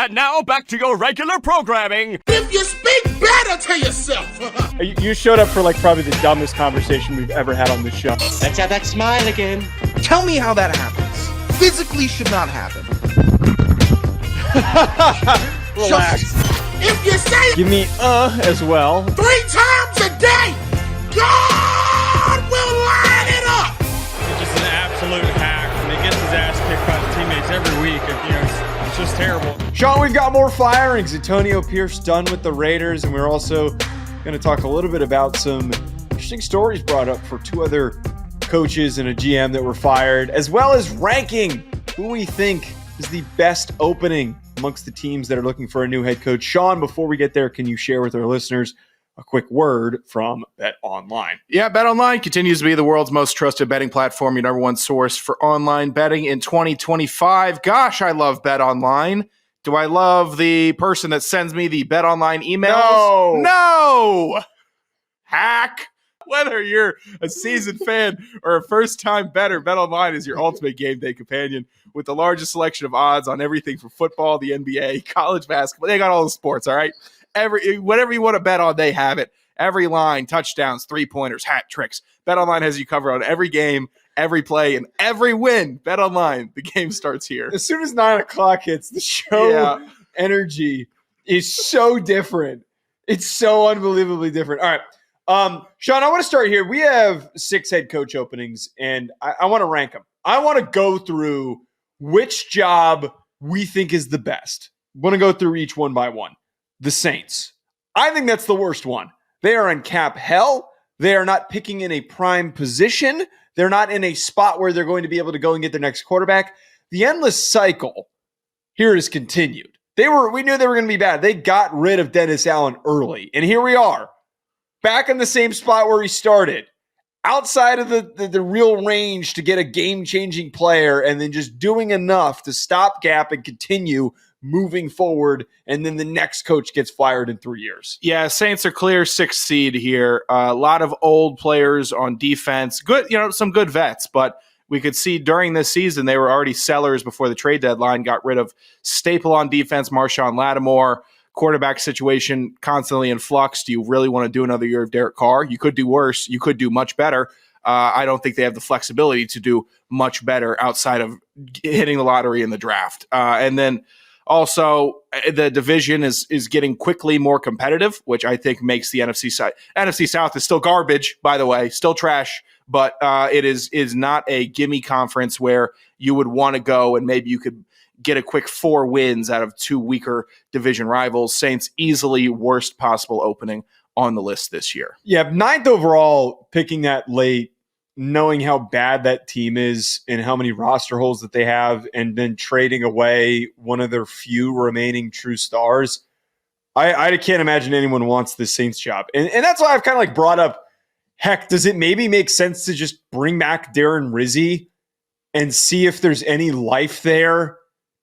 And now back to your regular programming. If you speak better to yourself. You showed up for probably the dumbest conversation we've ever had on this show. Let's have that smile again. Tell me how that happens. Physically should not happen. Relax. If you say Give me as well. 3 times a day, God will line it up. He's just an absolute hack, and he gets his ass kicked by the teammates every week. It's just terrible. Sean, we've got more firings. Antonio Pierce done with the Raiders, and we're also going to talk a little bit about some interesting stories brought up for 2 other coaches and a GM that were fired, as well as ranking who we think is the best opening amongst the teams that are looking for a new head coach. Sean, before we get there, can you share with our listeners a quick word from BetOnline? Yeah, BetOnline continues to be the world's most trusted betting platform, your number one source for online betting in 2025. Gosh, I love BetOnline. Do I love the person that sends me the BetOnline emails? No! Hack! Whether you're a seasoned fan or a first-time bettor, BetOnline is your ultimate game day companion with the largest selection of odds on everything from football, the NBA, college basketball. They got all the sports, all right? Whatever you want to bet on, they have it. Every line, touchdowns, three-pointers, hat tricks. BetOnline has you covered on every game, every play, and every win. BetOnline, the game starts here. As soon as 9 o'clock hits, the show energy is so different. It's so unbelievably different. All right. Sean, I want to start here. We have 6 head coach openings, and I want to rank them. I want to go through which job we think is the best. I want to go through each one by one. The Saints. I think that's the worst one. They are in cap hell. They are not picking in a prime position. They're not in a spot where they're going to be able to go and get their next quarterback. The endless cycle here is continued. We knew they were going to be bad. They got rid of Dennis Allen early, and here we are. Back in the same spot where he started, outside of the real range to get a game-changing player, and then just doing enough to stop gap and continue moving forward, and then the next coach gets fired in 3 years. Yeah, Saints are clear 6th seed here. A lot of old players on defense. Good, some good vets, but we could see during this season they were already sellers before the trade deadline, got rid of staple on defense, Marshawn Lattimore. Quarterback situation constantly in flux. Do you really want to do another year of Derek Carr? You could do worse. You could do much better. I don't think they have the flexibility to do much better outside of hitting the lottery in the draft. And then also the division is getting quickly more competitive, which I think makes the NFC side. NFC South is still garbage, by the way, still trash, but it is not a gimme conference where you would want to go and maybe you could get a quick 4 wins out of 2 weaker division rivals. Saints easily worst possible opening on the list this year. Yeah, 9th overall, picking that late, knowing how bad that team is and how many roster holes that they have, and then trading away one of their few remaining true stars. I can't imagine anyone wants the Saints job. And that's why I've kind of brought up, heck, does it maybe make sense to just bring back Darren Rizzi and see if there's any life there?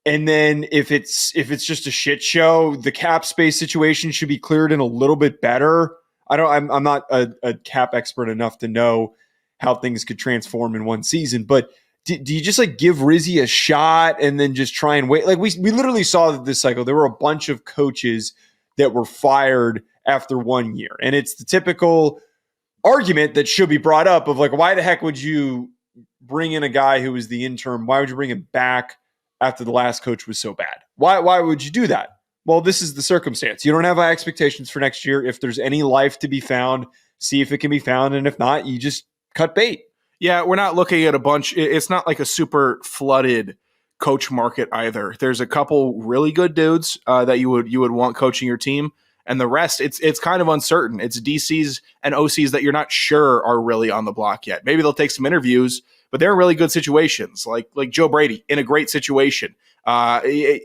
And then if it's just a shit show, the cap space situation should be cleared in a little bit better. I'm not a cap expert enough to know how things could transform in one season, but do you just give Rizzi a shot and then just try and wait? We literally saw this cycle. There were a bunch of coaches that were fired after 1 year. And it's the typical argument that should be brought up of why the heck would you bring in a guy who was the interim? Why would you bring him back after the last coach was so bad? Why would you do that? Well, this is the circumstance. You don't have high expectations for next year. If there's any life to be found, see if it can be found. And if not, you just cut bait. Yeah, we're not looking at a bunch. It's not like a super flooded coach market either. There's a couple really good dudes that you would want coaching your team. And the rest, it's kind of uncertain. It's DCs and OCs that you're not sure are really on the block yet. Maybe they'll take some interviews, but they're in really good situations, like Joe Brady in a great situation. We're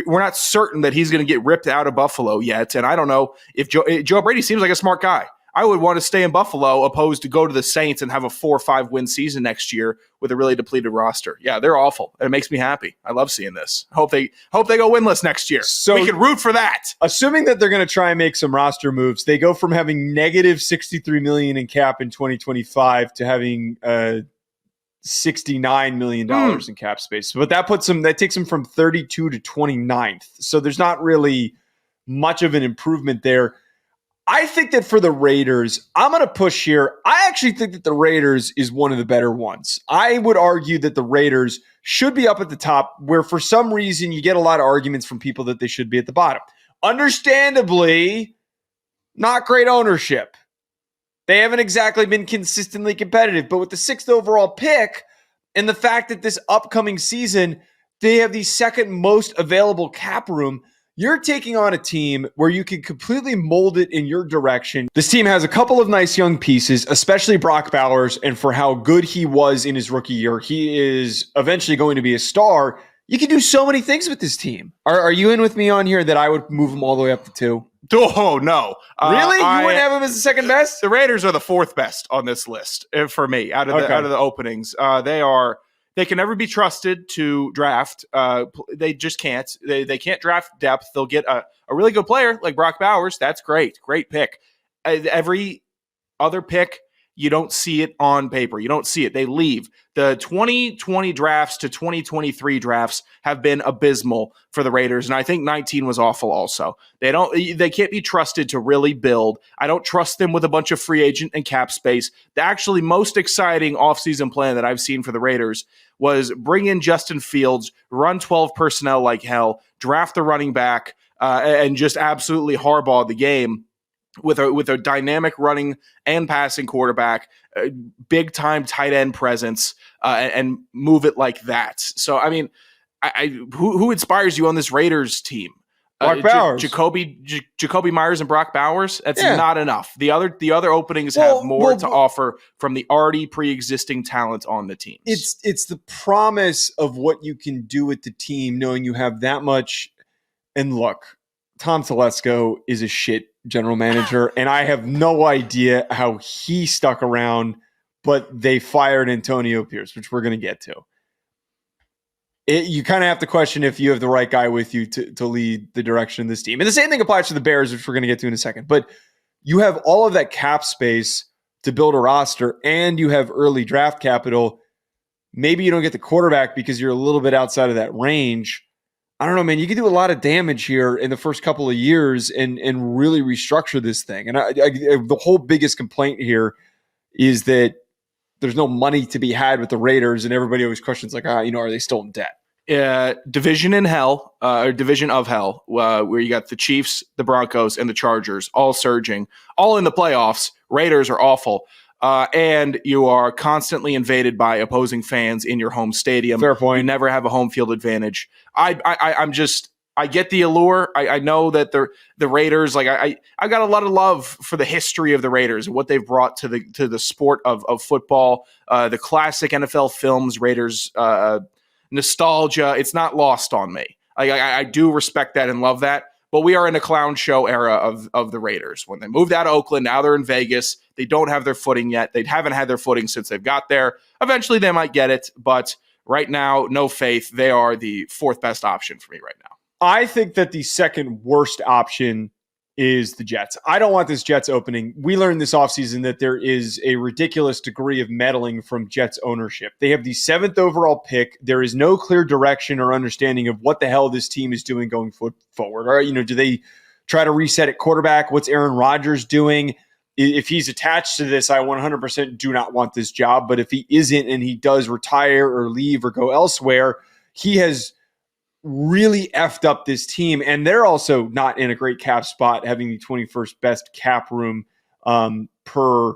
not certain that he's going to get ripped out of Buffalo yet. And I don't know if Joe Brady seems like a smart guy. I would want to stay in Buffalo opposed to go to the Saints and have a 4 or 5 win season next year with a really depleted roster. Yeah, they're awful. And it makes me happy. I love seeing this. Hope they go winless next year. So we can root for that. Assuming that they're going to try and make some roster moves, they go from having negative $63 million in cap in 2025 to having $69 million in cap space. But that takes them from 32 to 29th. So there's not really much of an improvement there. I think that for the Raiders, I'm going to push here. I actually think that the Raiders is one of the better ones. I would argue that the Raiders should be up at the top, where for some reason you get a lot of arguments from people that they should be at the bottom. Understandably, not great ownership. They haven't exactly been consistently competitive, but with the 6th overall pick and the fact that this upcoming season, they have the second most available cap room, you're taking on a team where you can completely mold it in your direction. This team has a couple of nice young pieces, especially Brock Bowers, and for how good he was in his rookie year, he is eventually going to be a star. You can do so many things with this team. Are you in with me on here that I would move them all the way up to 2? Oh, no. Really? You wouldn't have them as the second best? The Raiders are the 4th best on this list for me out of the openings. They can never be trusted to draft. They just can't. They can't draft depth. They'll get a really good player like Brock Bowers. That's great. Great pick. Every other pick, you don't see it on paper. You don't see it. They leave. The 2020 drafts to 2023 drafts have been abysmal for the Raiders, and I think 19 was awful also. They can't be trusted to really build. I don't trust them with a bunch of free agent and cap space. The actually most exciting offseason plan that I've seen for the Raiders was bring in Justin Fields, run 12 personnel like hell, draft the running back, and just absolutely hardball the game with a dynamic running and passing quarterback, big time tight end presence, and move it like that. So, I mean, who inspires you on this Raiders team? Brock Bowers, Jacoby Myers, and Brock Bowers. That's not enough. The other openings have more to offer from the already pre-existing talent on the teams. It's the promise of what you can do with the team, knowing you have that much. And look, Tom Telesco is a shit general manager, and I have no idea how he stuck around, but they fired Antonio Pierce, which we're going to get to. You kind of have to question if you have the right guy with you to lead the direction of this team. And the same thing applies to the Bears, which we're going to get to in a second. But you have all of that cap space to build a roster, and you have early draft capital. Maybe you don't get the quarterback because you're a little bit outside of that range. I don't know, man. You can do a lot of damage here in the first couple of years and really restructure this thing. And the whole biggest complaint here is that there's no money to be had with the Raiders, and everybody always questions, like, are they still in debt? Division of hell, where you got the Chiefs, the Broncos, and the Chargers all surging, all in the playoffs. Raiders are awful. And you are constantly invaded by opposing fans in your home stadium. Fair point. You never have a home field advantage. I get the allure. I know that the Raiders, like I got a lot of love for the history of the Raiders and what they've brought to the sport of football. The classic NFL films, Raiders nostalgia. It's not lost on me. I do respect that and love that. But we are in a clown show era of the Raiders. When they moved out of Oakland, now they're in Vegas. They don't have their footing yet. They haven't had their footing since they've got there. Eventually they might get it, but right now, no faith. They are the 4th best option for me right now. I think that the second worst option is the Jets. I don't want this Jets opening. We learned this offseason that there is a ridiculous degree of meddling from Jets ownership. They have the 7th overall pick. There is no clear direction or understanding of what the hell this team is doing going forward. All right, do they try to reset at quarterback? What's Aaron Rodgers doing? If he's attached to this, I 100% do not want this job. But if he isn't and he does retire or leave or go elsewhere, he has really effed up this team, and they're also not in a great cap spot, having the 21st best cap room per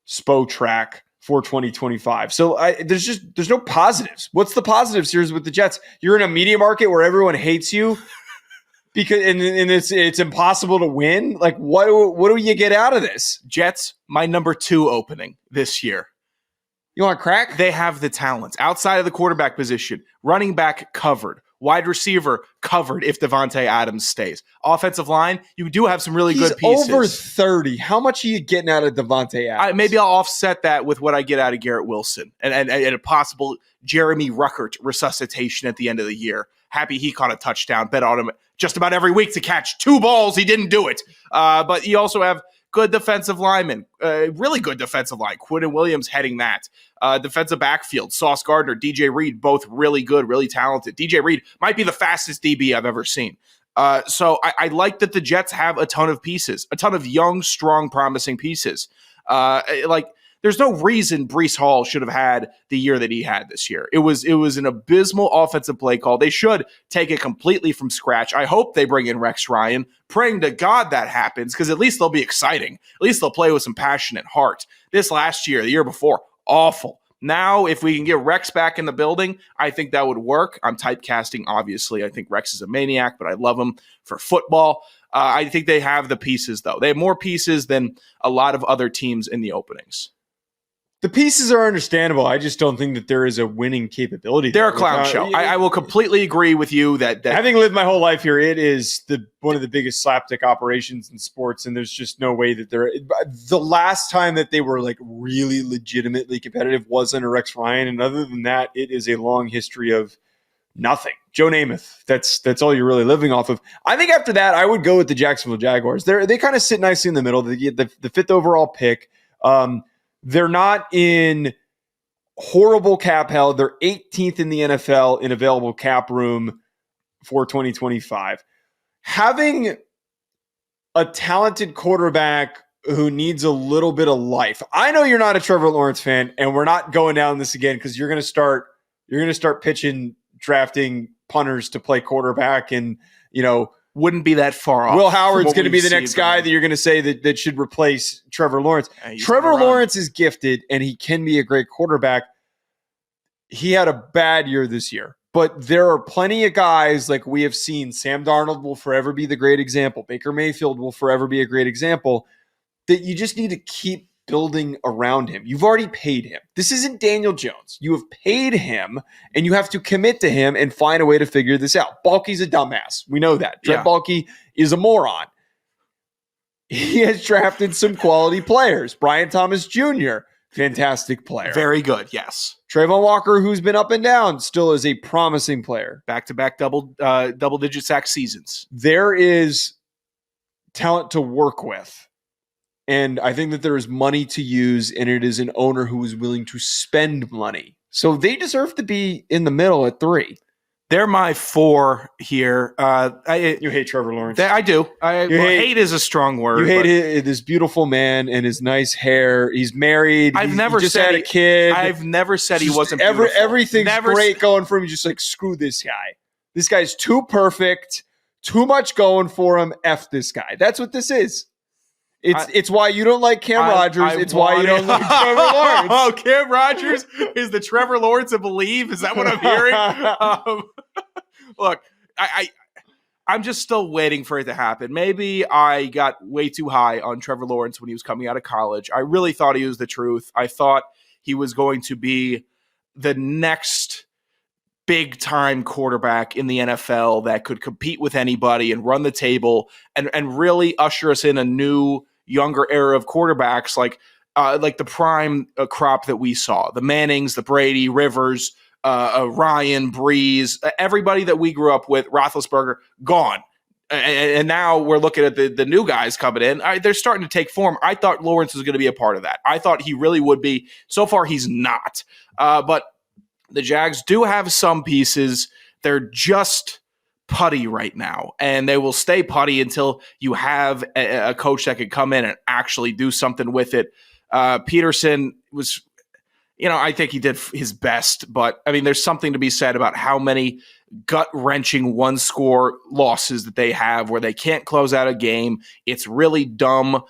Spotrac for 2025. So there's no positives. What's the positives here with the Jets? You're in a media market where everyone hates you because and it's impossible to win. Like what do you get out of this? Jets, my number 2 opening this year. You want to crack? They have the talent outside of the quarterback position, running back covered. Wide receiver covered if Devontae Adams stays. Offensive line, you do have some really good pieces. Over 30. How much are you getting out of Devontae Adams? Maybe I'll offset that with what I get out of Garrett Wilson and a possible Jeremy Ruckert resuscitation at the end of the year. Happy he caught a touchdown. Bet on him just about every week to catch 2 balls. He didn't do it. But you also have good defensive linemen, really good defensive line. Quinn Williams heading that. Defensive backfield, Sauce Gardner, DJ Reed, both really good, really talented. DJ Reed might be the fastest DB I've ever seen. So I like that the Jets have a ton of pieces, a ton of young, strong, promising pieces. There's no reason Breece Hall should have had the year that he had this year. It was an abysmal offensive play call. They should take it completely from scratch. I hope they bring in Rex Ryan, praying to God that happens, because at least they'll be exciting. At least they'll play with some passion and heart. This last year, the year before, awful. Now, if we can get Rex back in the building, I think that would work. I'm typecasting, obviously. I think Rex is a maniac, but I love him for football. I think they have the pieces, though. They have more pieces than a lot of other teams in the openings. The pieces are understandable. I just don't think that there is a winning capability. They're a clown show. I will completely agree with you that having lived my whole life here, it is one of the biggest slapstick operations in sports, and there's just no way that they're. The last time that they were like really legitimately competitive was under Rex Ryan, and other than that, it is a long history of nothing. Joe Namath. That's all you're really living off of. I think after that, I would go with the Jacksonville Jaguars. They kind of sit nicely in the middle. They get the fifth overall pick. They're not in horrible cap hell. They're 18th in the NFL in available cap room for 2025. Having a talented quarterback who needs a little bit of life. I know you're not a Trevor Lawrence fan, and we're not going down this again because you're going to start pitching, drafting punters to play quarterback, and wouldn't be that far off. Will Howard's going to be the next guy that you're going to say that should replace Trevor Lawrence. Trevor Lawrence is gifted, and he can be a great quarterback. He had a bad year this year, but there are plenty of guys like we have seen. Sam Darnold will forever be the great example. Baker Mayfield will forever be a great example that you just need to keep building around him. You've already paid him. This isn't Daniel Jones. You have paid him, and you have to commit to him and find a way to figure this out. Balky's a dumbass. We know that. Trent Balky is a moron. He has drafted some quality players. Brian Thomas Jr., fantastic player. Very good, yes. Trayvon Walker, who's been up and down, still is a promising player. Back-to-back double-digit sack seasons. There is talent to work with. And I think that there is money to use, and it is an owner who is willing to spend money. So they deserve to be in the middle at 3. They're my 4 here. You hate Trevor Lawrence. I do. Hate is a strong word. You hate this beautiful man and his nice hair. He's married. I've never just said had a kid. I've never said he wasn't beautiful. Everything's great going for him. He's just like, screw this guy. This guy's too perfect. Too much going for him. F this guy. That's what this is. It's why you don't like Cam Rodgers. It's why you don't like Trevor Lawrence. Oh, Cam Rodgers is the Trevor Lawrence of Believe? Is that what I'm hearing? Look, I'm just still waiting for it to happen. Maybe I got way too high on Trevor Lawrence when he was coming out of college. I really thought he was the truth. I thought he was going to be the next big-time quarterback in the NFL that could compete with anybody and run the table and really usher us in a new, younger era of quarterbacks like the prime crop that we saw. The Mannings, the Brady, Rivers, Ryan, Breeze, everybody that we grew up with, Roethlisberger, gone. And now we're looking at the new guys coming in. They're starting to take form. I thought Lawrence was going to be a part of that. I thought he really would be. So far, he's not. But the Jags do have some pieces. They're just putty right now, and they will stay putty until you have a coach that can come in and actually do something with it. Peterson was, I think he did his best, but I mean, there's something to be said about how many gut-wrenching one-score losses that they have where they can't close out a game. It's really dumb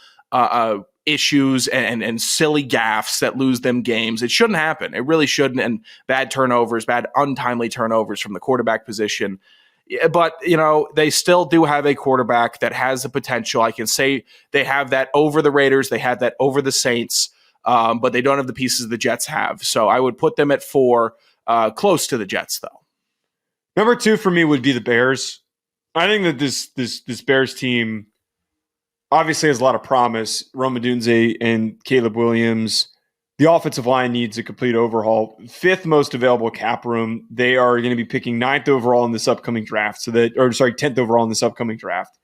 issues and silly gaffes that lose them games. It shouldn't happen. It really shouldn't. And bad turnovers, bad untimely turnovers from the quarterback position. But, they still do have a quarterback that has the potential. I can say they have that over the Raiders. They have that over the Saints, but they don't have the pieces the Jets have. So I would put them at 4, close to the Jets, though. Number 2 for me would be the Bears. I think that this Bears team obviously has a lot of promise. Rome Odunze and Caleb Williams. The offensive line needs a complete overhaul. 5th most available cap room. They are going to be picking 9th overall in this upcoming draft. 10th overall in this upcoming draft.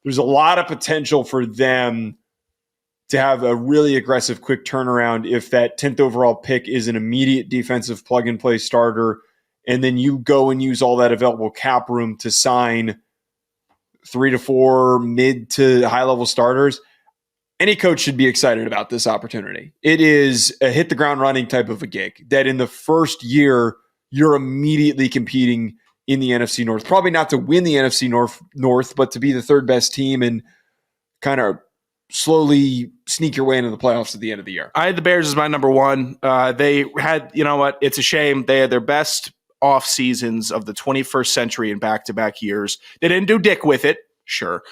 There's a lot of potential for them to have a really aggressive, quick turnaround if that 10th overall pick is an immediate defensive plug-and-play starter, and then you go and use all that available cap room to sign 3 to 4 mid to high-level starters. Any coach should be excited about this opportunity. It is a hit-the-ground-running type of a gig that in the first year, you're immediately competing in the NFC North. Probably not to win the NFC North, but to be the third best team and kind of slowly sneak your way into the playoffs at the end of the year. I had the Bears as my number one. They had, you know what? It's a shame. They had their best off seasons of the 21st century in back-to-back years. They didn't do dick with it. Sure.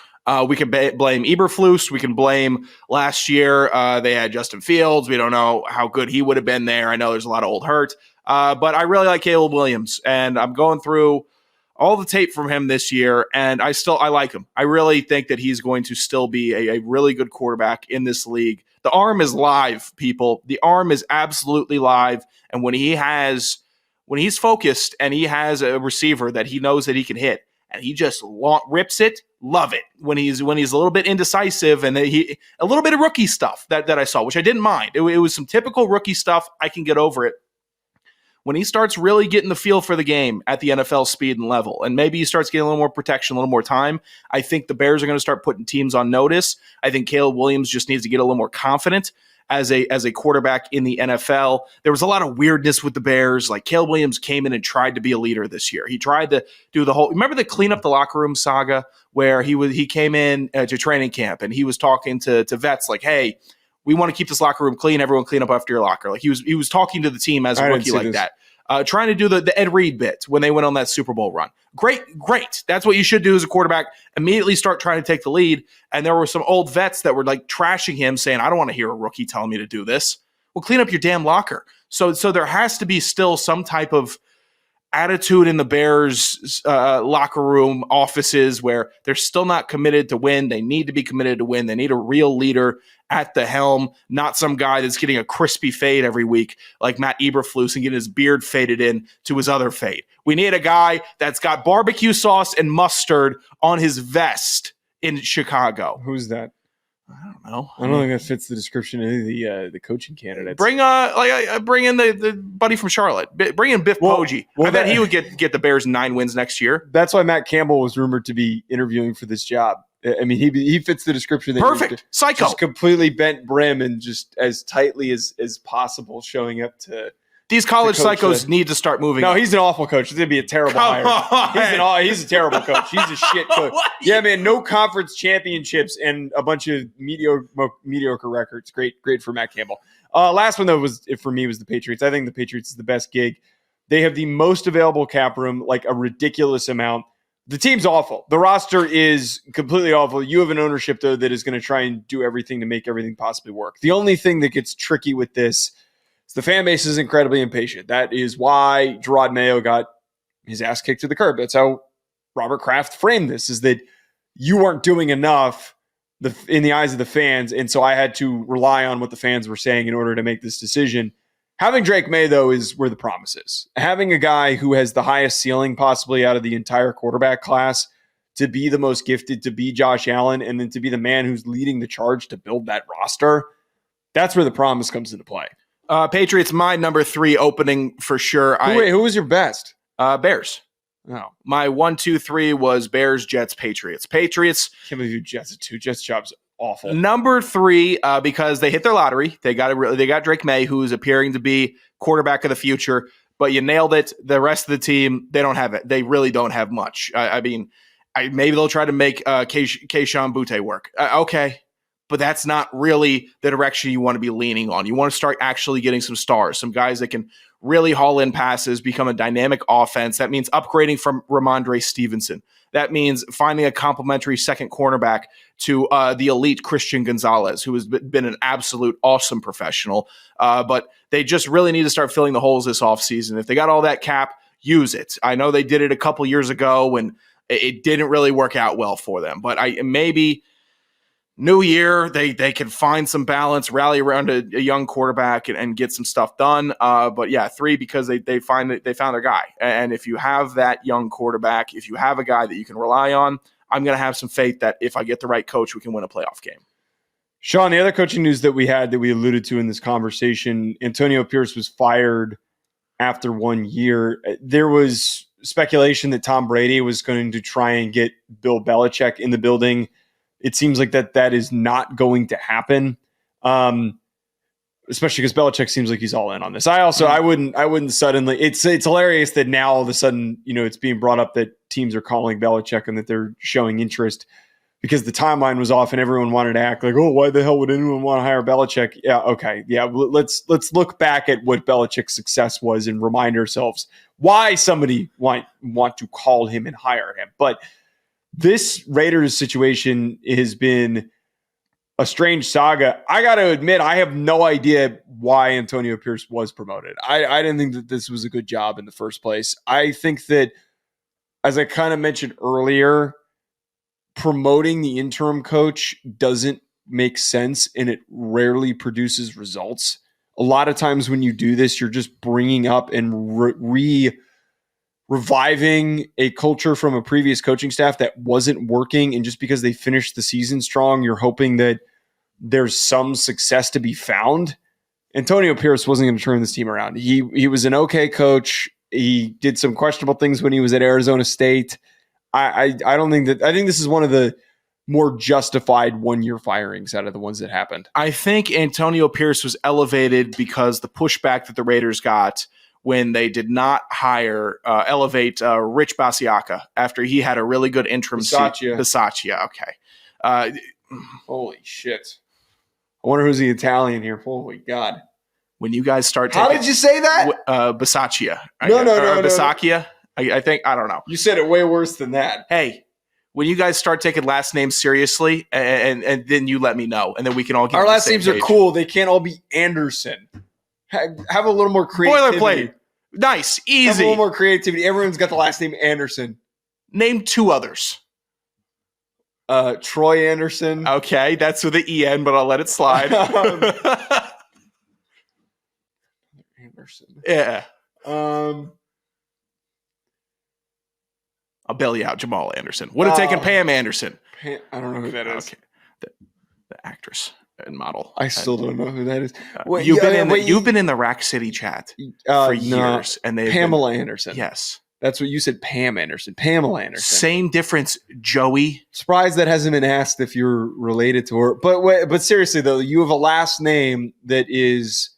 We can blame Eberflus. We can blame last year. They had Justin Fields. We don't know how good he would have been there. I know there's a lot of old hurt. But I really like Caleb Williams, and I'm going through all the tape from him this year, and I like him. I really think that he's going to still be a really good quarterback in this league. The arm is live, people. The arm is absolutely live, and when he's focused and he has a receiver that he knows that he can hit, and he just rips it, love it. When he's a little bit indecisive and a little bit of rookie stuff that I saw, which I didn't mind. It was some typical rookie stuff. I can get over it. When he starts really getting the feel for the game at the NFL speed and level, and maybe he starts getting a little more protection, a little more time, I think the Bears are going to start putting teams on notice. I think Caleb Williams just needs to get a little more confident as a quarterback in the NFL. There was a lot of weirdness with the Bears. Like Caleb Williams came in and tried to be a leader this year. He tried to do the whole, remember the clean up the locker room saga where he came in to training camp and he was talking to vets like, hey, we want to keep this locker room clean. Everyone clean up after your locker. Like he was talking to the team as a rookie like that. Trying to do the Ed Reed bit when they went on that Super Bowl run. Great. That's what you should do as a quarterback. Immediately start trying to take the lead. And there were some old vets that were like trashing him saying, I don't want to hear a rookie telling me to do this. Well, clean up your damn locker. So there has to be still some type of attitude in the Bears locker room offices where they're still not committed to win. They need to be committed to win. They need a real leader at the helm, not some guy that's getting a crispy fade every week like Matt Eberflus and getting his beard faded in to his other fade. We need a guy that's got barbecue sauce and mustard on his vest in Chicago. Who's that? I don't know. I don't think that fits the description of any of the coaching candidates. Bring in the buddy from Charlotte. Bring in Biff Poggi. I bet he would get the Bears 9 wins next year. That's why Matt Campbell was rumored to be interviewing for this job. I mean, he fits the description. Perfect. Psycho. Just completely bent brim and just as tightly as possible showing up to. These college psychos need to start moving. No, he's an awful coach. It's going to be a terrible hire. He's a terrible coach. He's a shit coach. Yeah, man, no conference championships and a bunch of mediocre records. Great for Matt Campbell. Last one, though, for me was the Patriots. I think the Patriots is the best gig. They have the most available cap room, like a ridiculous amount. The team's awful. The roster is completely awful. You have an ownership, though, that is going to try and do everything to make everything possibly work. The only thing that gets tricky with this is the fan base is incredibly impatient. That is why Gerard Mayo got his ass kicked to the curb. That's how Robert Kraft framed this, is that you weren't doing enough in the eyes of the fans, and so I had to rely on what the fans were saying in order to make this decision. Having Drake May, though, is where the promise is. Having a guy who has the highest ceiling possibly out of the entire quarterback class to be the most gifted, to be Josh Allen, and then to be the man who's leading the charge to build that roster, that's where the promise comes into play. Patriots, my number 3 opening for sure. Who was your best? Bears. No. My 1, 2, 3 was Bears, Jets, Patriots. Patriots. Can't believe you Jets at 2. Jets job's awful. Number 3, because they hit their lottery. They got Drake May, who's appearing to be quarterback of the future. But you nailed it. The rest of the team, they don't have it. They really don't have much. I mean, maybe they'll try to make Keyshawn Butte work. Okay. But that's not really the direction you want to be leaning on. You want to start actually getting some stars, some guys that can really haul in passes, become a dynamic offense. That means upgrading from Ramondre Stevenson. That means finding a complimentary second cornerback to the elite Christian Gonzalez, who has been an absolute awesome professional. But they just really need to start filling the holes this offseason. If they got all that cap, use it. I know they did it a couple years ago when it didn't really work out well for them. But maybe new year, they can find some balance, rally around a young quarterback and get some stuff done. But yeah, 3 because they found their guy. And if you have that young quarterback, if you have a guy that you can rely on, I'm going to have some faith that if I get the right coach, we can win a playoff game. Sean, the other coaching news that we alluded to in this conversation, Antonio Pierce was fired after 1 year. There was speculation that Tom Brady was going to try and get Bill Belichick in the building. It seems like that is not going to happen, especially because Belichick seems like he's all in on this. I wouldn't suddenly. It's hilarious that now all of a sudden, it's being brought up that teams are calling Belichick and that they're showing interest, because the timeline was off and everyone wanted to act like, oh, why the hell would anyone want to hire Belichick? Yeah, okay. Yeah, let's look back at what Belichick's success was and remind ourselves why somebody want to call him and hire him. But this Raiders situation has been a strange saga. I got to admit, I have no idea why Antonio Pierce was promoted. I didn't think that this was a good job in the first place. I think that, as I kind of mentioned earlier, promoting the interim coach doesn't make sense and it rarely produces results. A lot of times when you do this, you're just bringing up and reviving a culture from a previous coaching staff that wasn't working. And just because they finished the season strong, you're hoping that there's some success to be found. Antonio Pierce wasn't going to turn this team around. He was an okay coach. He did some questionable things when he was at Arizona State. I don't think that. I think this is one of the more justified 1 year firings out of the ones that happened. I think Antonio Pierce was elevated because the pushback that the Raiders got when they did not elevate Rich Basiaka after he had a really good interim season. Bisaccia, okay. Holy shit. I wonder who's the Italian here. Holy God. When you guys start How did you say that? Bisaccia. No. Bisaccia. I think, I don't know. You said it way worse than that. Hey, when you guys start taking last names seriously, and then you let me know, and then we can all get our on the last same names page. Are cool. They can't all be Anderson. Have a little more creativity. Boilerplate. Nice. Easy. Have a little more creativity. Everyone's got the last name Anderson. Name two others. Troy Anderson. Okay, that's with the EN, but I'll let it slide. Anderson. Yeah. I'll bail you out, Jamal Anderson. Would have taken Pam Anderson. I don't know who that is. Okay. The actress and model. I still don't know who that is. You've been in the Rack City chat for years. And Pamela Anderson. Yes. That's what you said, Pam Anderson. Pamela Anderson. Same difference, Joey. Surprised that hasn't been asked if you're related to her. But seriously, though, you have a last name that is...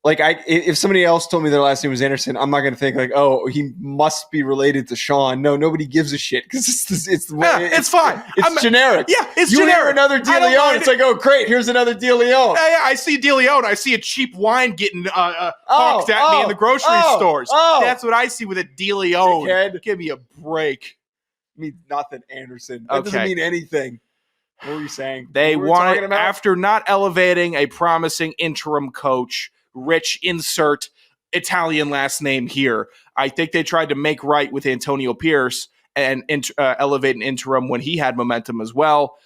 Like, if somebody else told me their last name was Anderson, I'm not going to think like, oh, he must be related to Sean. No, nobody gives a shit because it's fine. It's generic. Yeah, it's you generic. Hear another DeLeone, it's like, oh, great, here's another DeLeone. Yeah, I see DeLeone. I see a cheap wine getting hawked at me in the grocery stores. That's what I see with a DeLeone. Dickhead. Give me a break. It means nothing, Anderson. That doesn't mean anything. What were you saying? They wanted, after not elevating a promising interim coach, Rich, insert Italian last name here. I think they tried to make right with Antonio Pierce and elevate an interim when he had momentum as well.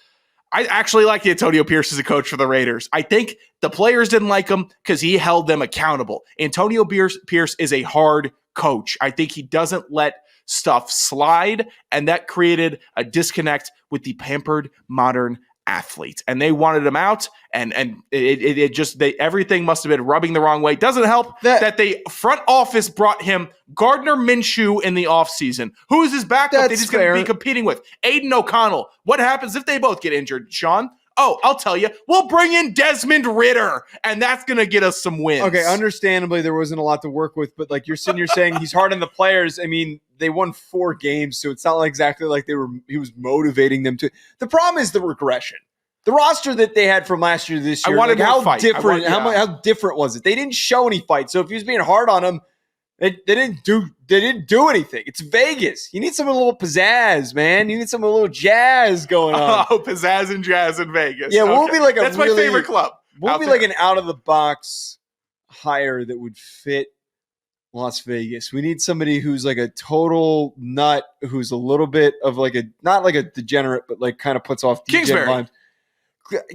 I actually like Antonio Pierce as a coach for the Raiders. I think the players didn't like him because he held them accountable. Antonio Pierce is a hard coach. I think he doesn't let stuff slide, and that created a disconnect with the pampered modern athlete, and they wanted him out, and it just everything must have been rubbing the wrong way. Doesn't help that the front office brought him Gardner Minshew in the offseason. Who is his backup that he's going to be competing with? Aiden O'Connell. What happens if they both get injured, Sean? Oh, I'll tell you. We'll bring in Desmond Ridder, and that's going to get us some wins. Okay, understandably, there wasn't a lot to work with, but like you're sitting here saying he's hard on the players. I mean, they won 4 games, so it's not like exactly like he was motivating them to. The problem is the regression. The roster that they had from last year to this year, how different was it? They didn't show any fight. So if he was being hard on them, they didn't do anything. It's Vegas. You need some a little pizzazz, man. You need some a little jazz going on. Oh, pizzazz and jazz in Vegas. Yeah, we'll be like that's my favorite club. We'll be like an out of the box hire that would fit Las Vegas. We need somebody who's like a total nut, who's a little bit of like not like a degenerate, but like kind of puts off Kingsbury. vibes.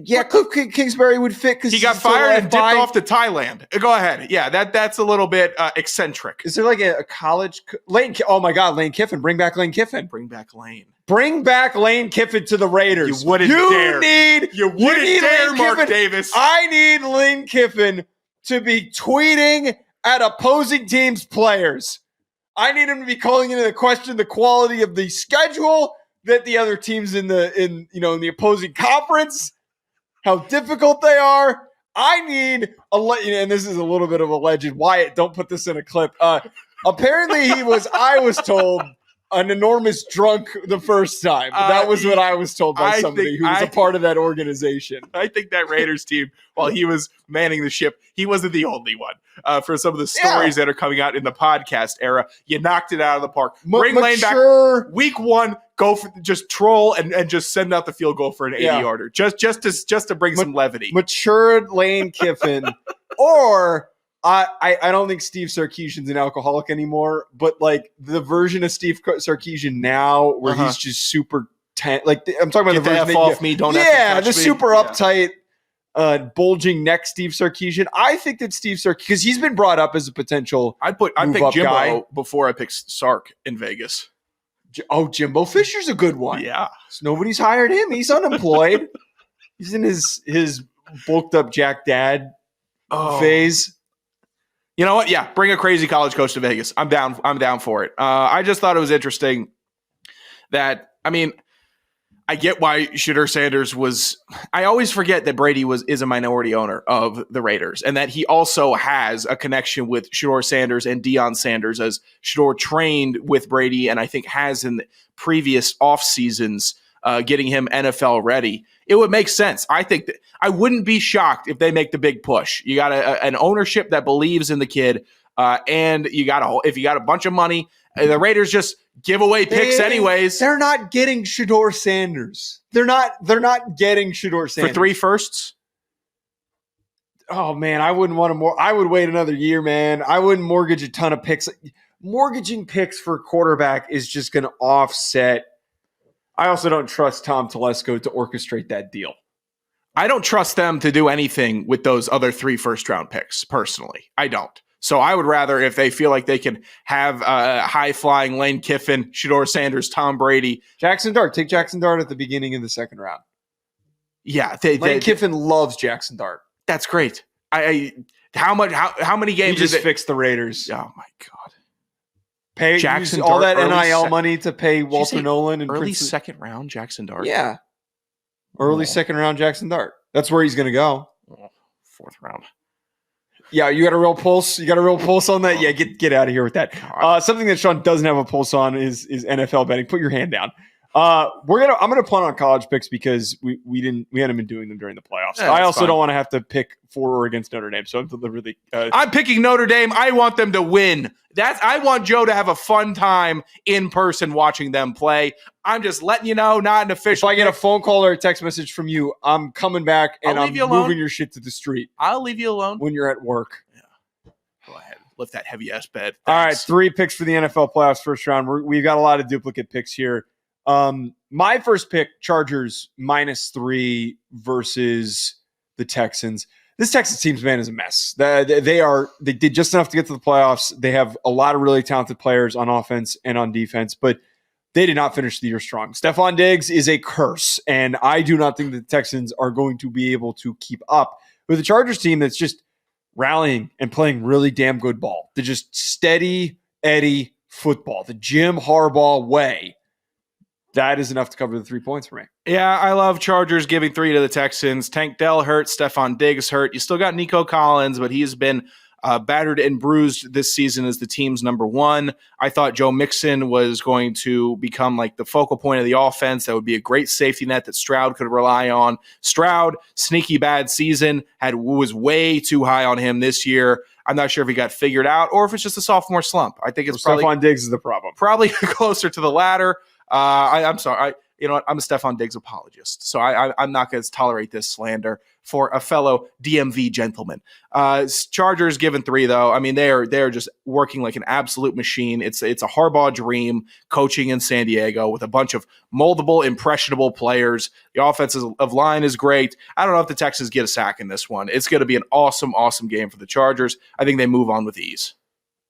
Yeah, Cliff Kingsbury would fit because he got fired and dipped off to Thailand. Go ahead. Yeah, that's a little bit eccentric. Is there like a college Lane? Oh my God, Lane Kiffin! Bring back Lane Kiffin. Bring back Lane. Bring back Lane Kiffin to the Raiders. You wouldn't dare. You wouldn't dare, Lane Mark Kiffin. Davis. I need Lane Kiffin to be tweeting at opposing teams' players. I need him to be calling into question the quality of the schedule that the other teams in the opposing conference, how difficult they are. I need and this is a little bit of a legend. Wyatt, don't put this in a clip. Apparently I was told, an enormous drunk the first time. That was what I was told by somebody who was a part of that organization. I think that Raiders team, while he was manning the ship, he wasn't the only one. For some of the stories that are coming out in the podcast era, you knocked it out of the park. Bring Lane back. Week 1, go for just troll and just send out the field goal for an 80-yarder, just to bring some levity. Matured Lane Kiffin, or. I don't think Steve Sarkisian's an alcoholic anymore, but like the version of Steve Sarkisian now where he's just super I'm talking about Get the version F off me, don't the me. super uptight, bulging neck Steve Sarkisian. I think that Steve Sarkisian, because he's been brought up as a potential I picked Jimbo guy before I picked Sark in Vegas. Jimbo Fisher's a good one. Yeah. So nobody's hired him. He's unemployed. He's in his bulked up Jack Dad phase. You know what? Yeah, bring a crazy college coach to Vegas. I'm down. I'm down for it. I just thought it was interesting that, I get why Shedeur Sanders was. I always forget that Brady is a minority owner of the Raiders, and that he also has a connection with Shedeur Sanders and Deion Sanders, as Shedeur trained with Brady, and I think has in previous off seasons, getting him NFL ready. It would make sense. I think that I wouldn't be shocked if they make the big push. You got an ownership that believes in the kid, and if you got a bunch of money, the Raiders just give away picks anyways. They're not getting Shedeur Sanders. They're not getting Shedeur Sanders for 3 firsts. Oh man, I wouldn't want to more. I would wait another year, man. I wouldn't mortgage a ton of picks. Mortgaging picks for a quarterback is just going to offset. I also don't trust Tom Telesco to orchestrate that deal. I don't trust them to do anything with those other 3 first-round picks, personally. I don't. So I would rather, if they feel like they can have high-flying Lane Kiffin, Shedeur Sanders, Tom Brady. Jackson Dart. Take Jackson Dart at the beginning of the second round. Yeah. Lane Kiffin loves Jackson Dart. That's great. How many games? He just fixed the Raiders. Oh, my God. Pay Jackson all Dart, that NIL money to pay Walter Nolan and early second round Jackson Dart. Yeah, early second round Jackson Dart. That's where he's going to go. 4th round. Yeah, you got a real pulse. You got a real pulse on that. Yeah, get out of here with that. Something that Sean doesn't have a pulse on is NFL betting. Put your hand down. I'm gonna punt on college picks because we hadn't been doing them during the playoffs. Yeah, I also don't want to have to pick for or against Notre Dame, so I'm deliberately. I'm picking Notre Dame. I want them to win. I want Joe to have a fun time in person watching them play. I'm just letting you know, not an official. If I get a phone call or a text message from you, I'm coming back and I'm moving your shit to the street. I'll leave you alone when you're at work. Yeah, go ahead, lift that heavy ass bed. Thanks. All right, 3 picks for the NFL playoffs first round. We've got a lot of duplicate picks here. My first pick, Chargers -3 versus the Texans. This Texans team's, man, is a mess. They did just enough to get to the playoffs. They have a lot of really talented players on offense and on defense, but they did not finish the year strong. Stephon Diggs is a curse, and I do not think the Texans are going to be able to keep up with the Chargers team that's just rallying and playing really damn good ball. They're just steady Eddie football, the Jim Harbaugh way. That is enough to cover the 3 points for me. Yeah, I love Chargers giving 3 to the Texans. Tank Dell hurt. Stephon Diggs hurt. You still got Nico Collins, but he's been battered and bruised this season as the team's number 1. I thought Joe Mixon was going to become like the focal point of the offense. That would be a great safety net that Stroud could rely on. Stroud, sneaky bad season, was way too high on him this year. I'm not sure if he got figured out or if it's just a sophomore slump. I think it's probably Stephon Diggs is the problem. Probably closer to the latter. I'm sorry. You know what? I'm a Stephon Diggs apologist, so I'm not going to tolerate this slander for a fellow DMV gentleman. Chargers given 3, though. I mean, they're just working like an absolute machine. It's a Harbaugh dream coaching in San Diego with a bunch of moldable, impressionable players. The offensive line is great. I don't know if the Texans get a sack in this one. It's going to be an awesome, awesome game for the Chargers. I think they move on with ease.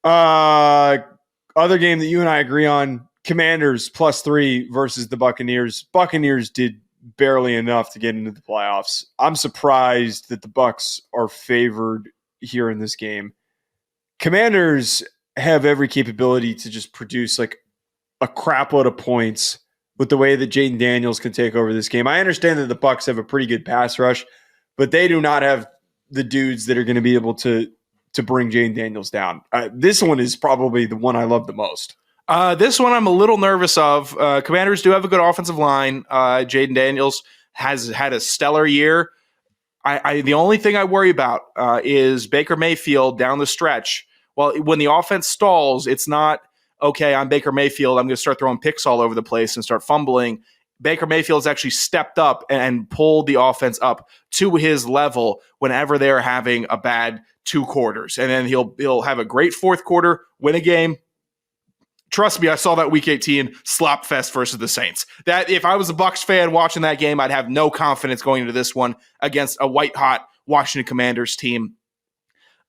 Other game that you and I agree on. Commanders +3 versus the Buccaneers. Buccaneers did barely enough to get into the playoffs. I'm surprised that the Bucs are favored here in this game. Commanders have every capability to just produce like a crap load of points with the way that Jaden Daniels can take over this game. I understand that the Bucs have a pretty good pass rush, but they do not have the dudes that are going to be able to bring Jaden Daniels down. This one is probably the one I love the most. This one I'm a little nervous of. Commanders do have a good offensive line. Jaden Daniels has had a stellar year. The only thing I worry about is Baker Mayfield down the stretch. Well, when the offense stalls, it's not, okay, I'm Baker Mayfield, I'm going to start throwing picks all over the place and start fumbling. Baker Mayfield's actually stepped up and pulled the offense up to his level whenever they're having a bad 2 quarters. And then he'll have a great 4th quarter, win a game. Trust me, I saw that Week 18 slop fest versus the Saints. That if I was a Bucs fan watching that game, I'd have no confidence going into this one against a white-hot Washington Commanders team.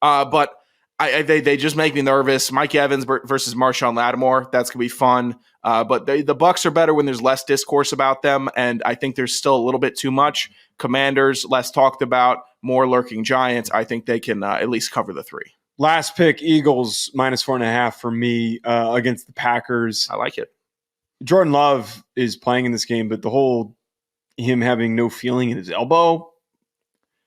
But they just make me nervous. Mike Evans versus Marshawn Lattimore, that's going to be fun. But the Bucs are better when there's less discourse about them, and I think there's still a little bit too much. Commanders, less talked about, more lurking Giants. I think they can at least cover the 3. Last pick, Eagles -4.5 for me against the Packers. I like it. Jordan Love is playing in this game, but the whole him having no feeling in his elbow,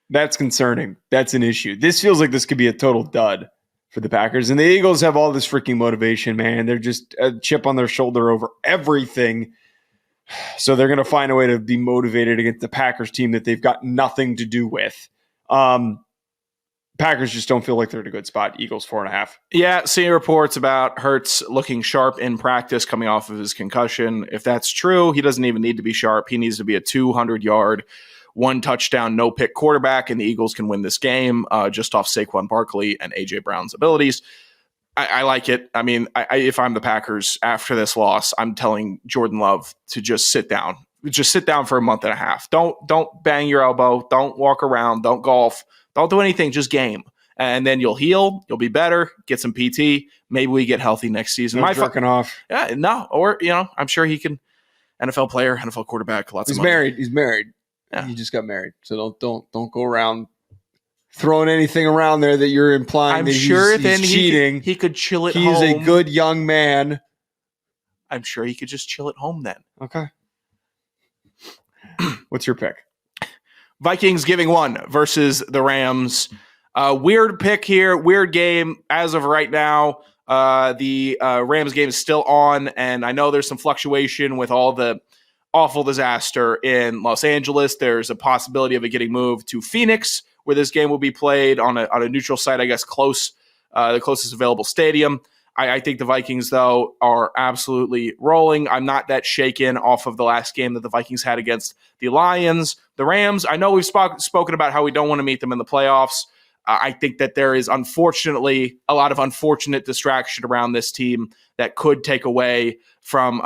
that's concerning. That's an issue. This feels like this could be a total dud for the Packers. And the Eagles have all this freaking motivation, man. They're just a chip on their shoulder over everything. So they're going to find a way to be motivated against the Packers team that they've got nothing to do with. Packers just don't feel like they're in a good spot. Eagles 4.5. Yeah, seeing reports about Hurts looking sharp in practice coming off of his concussion. If that's true, he doesn't even need to be sharp. He needs to be a 200-yard, 1 touchdown, no pick quarterback, and the Eagles can win this game just off Saquon Barkley and A.J. Brown's abilities. I like it. I mean, if I'm the Packers after this loss, I'm telling Jordan Love to just sit down. Just sit down for a month and a half. Don't bang your elbow. Don't walk around. Don't golf. Don't do anything, just game. And then you'll heal. You'll be better. Get some PT. Maybe we get healthy next season. No jerking off. Yeah, no. Or, I'm sure he can. NFL player, NFL quarterback, lots of money. He's married. Yeah. He just got married. So don't go around throwing anything around there that you're implying I'm that sure he's then cheating. He could chill at He's home. a good young man. I'm sure he could just chill at home then. Okay. What's your pick? Vikings giving 1 versus the Rams. Weird pick here. Weird game as of right now. The Rams game is still on, and I know there's some fluctuation with all the awful disaster in Los Angeles. There's a possibility of it getting moved to Phoenix, where this game will be played on a neutral site, I guess, the closest available stadium. I think the Vikings, though, are absolutely rolling. I'm not that shaken off of the last game that the Vikings had against the Lions. The Rams, I know we've spoken about how we don't want to meet them in the playoffs. I think that there is, unfortunately, a lot of unfortunate distraction around this team that could take away from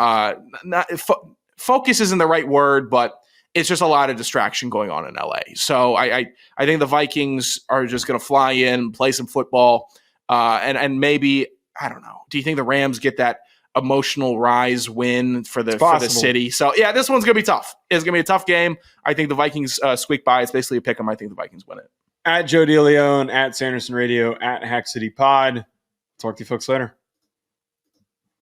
focus isn't the right word, but it's just a lot of distraction going on in LA. So I think the Vikings are just going to fly in, play some football, and maybe, I don't know. Do you think the Rams get that emotional rise win for the city? So, yeah, this one's going to be tough. It's going to be a tough game. I think the Vikings squeak by. It's basically a pick 'em. I think the Vikings win it. At Joe DeLeone, at Sanderson Radio, at Hack City Pod. Talk to you folks later.